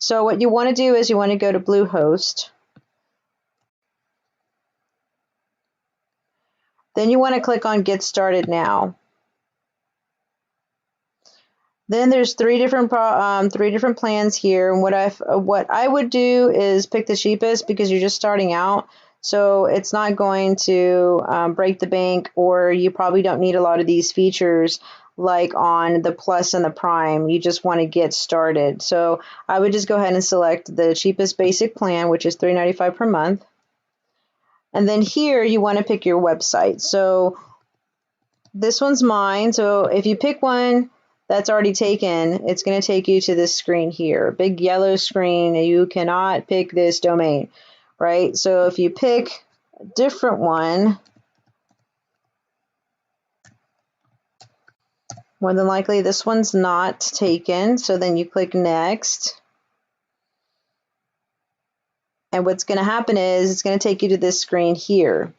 So what you want to do is you want to go to Bluehost. Then you want to click on Get Started Now. Then there's three different plans here, and what I would do is pick the cheapest because you're just starting out, so it's not going to break the bank, or you probably don't need a lot of these features like on the Plus and the Prime. You just want to get started. So I would just go ahead and select the cheapest basic plan, which is $3.95 per month. And then here you want to pick your website. So this one's mine. So if you pick one that's already taken, it's going to take you to this screen here, big yellow screen. You cannot pick this domain, right? So if you pick a different one, more than likely this one's not taken. So then you click next. And what's going to happen is it's going to take you to this screen here.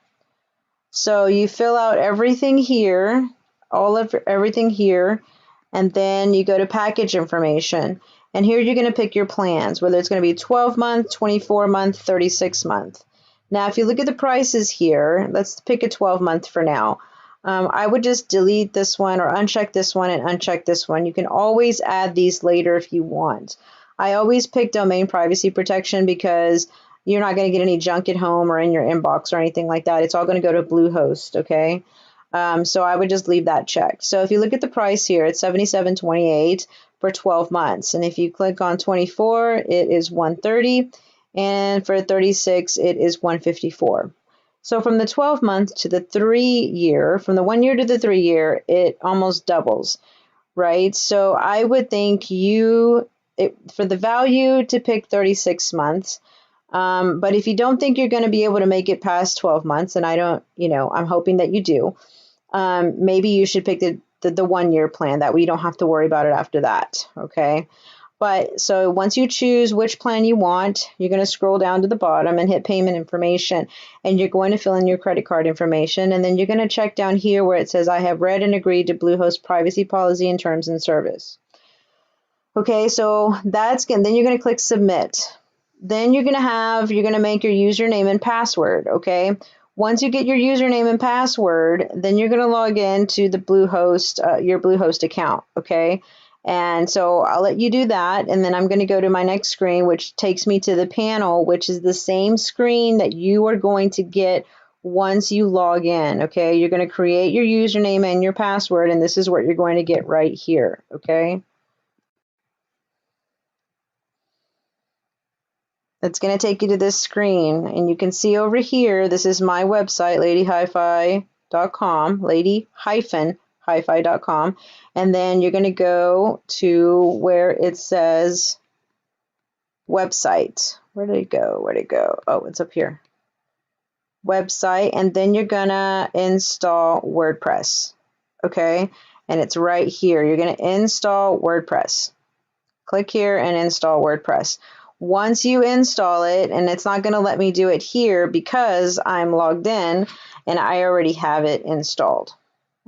So you fill out everything here, everything here, and then you go to package information. And here you're going to pick your plans, whether it's going to be 12-month, 24-month, 36-month. Now, if you look at the prices here, let's pick a 12-month for now. I would just delete this one or uncheck this one and uncheck this one. You can always add these later if you want. I always pick domain privacy protection because you're not going to get any junk at home or in your inbox or anything like that. It's all going to go to Bluehost, okay? So I would just leave that checked. So if you look at the price here, it's $77.28 for 12 months. And if you click on 24, it is $130. And for 36, it is $154. So from the 12-month to the 3-year, from the 1 year to the 3-year, it almost doubles, right? So I would think for the value to pick 36 months. But if you don't think you're going to be able to make it past 12 months, and I don't, I'm hoping that you do, maybe you should pick the 1-year plan. That way you don't have to worry about it after that, okay? But so once you choose which plan you want, you're going to scroll down to the bottom and hit payment information, and you're going to fill in your credit card information, and then you're going to check down here where it says, I have read and agreed to Bluehost privacy policy and terms and service. Okay, so then you're going to click submit. Then you're going to make your username and password, okay? Once you get your username and password, then you're going to log in to the Bluehost, your Bluehost account, okay? And so I'll let you do that, and then I'm going to go to my next screen, which takes me to the panel, which is the same screen that you are going to get once you log in, okay? You're going to create your username and your password, and this is what you're going to get right here, okay? It's going to take you to this screen, and you can see over here, this is my website, ladyhifi.com, lady-hi-fi.com, and then you're going to go to where it says website. Where did it go? Oh, it's up here. Website, and then you're going to install WordPress, okay? And it's right here. You're going to install WordPress. Click here and install WordPress. Once you install it, and it's not going to let me do it here because I'm logged in and I already have it installed.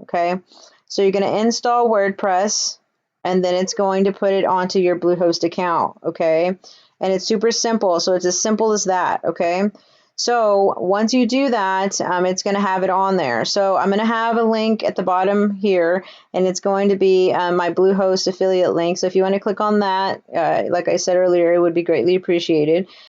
Okay, so you're going to install WordPress, and then it's going to put it onto your Bluehost account. Okay, and it's super simple. So it's as simple as that. Okay, so once you do that, it's going to have it on there. So I'm going to have a link at the bottom here, and it's going to be my Bluehost affiliate link. So if you want to click on that, like I said earlier, it would be greatly appreciated.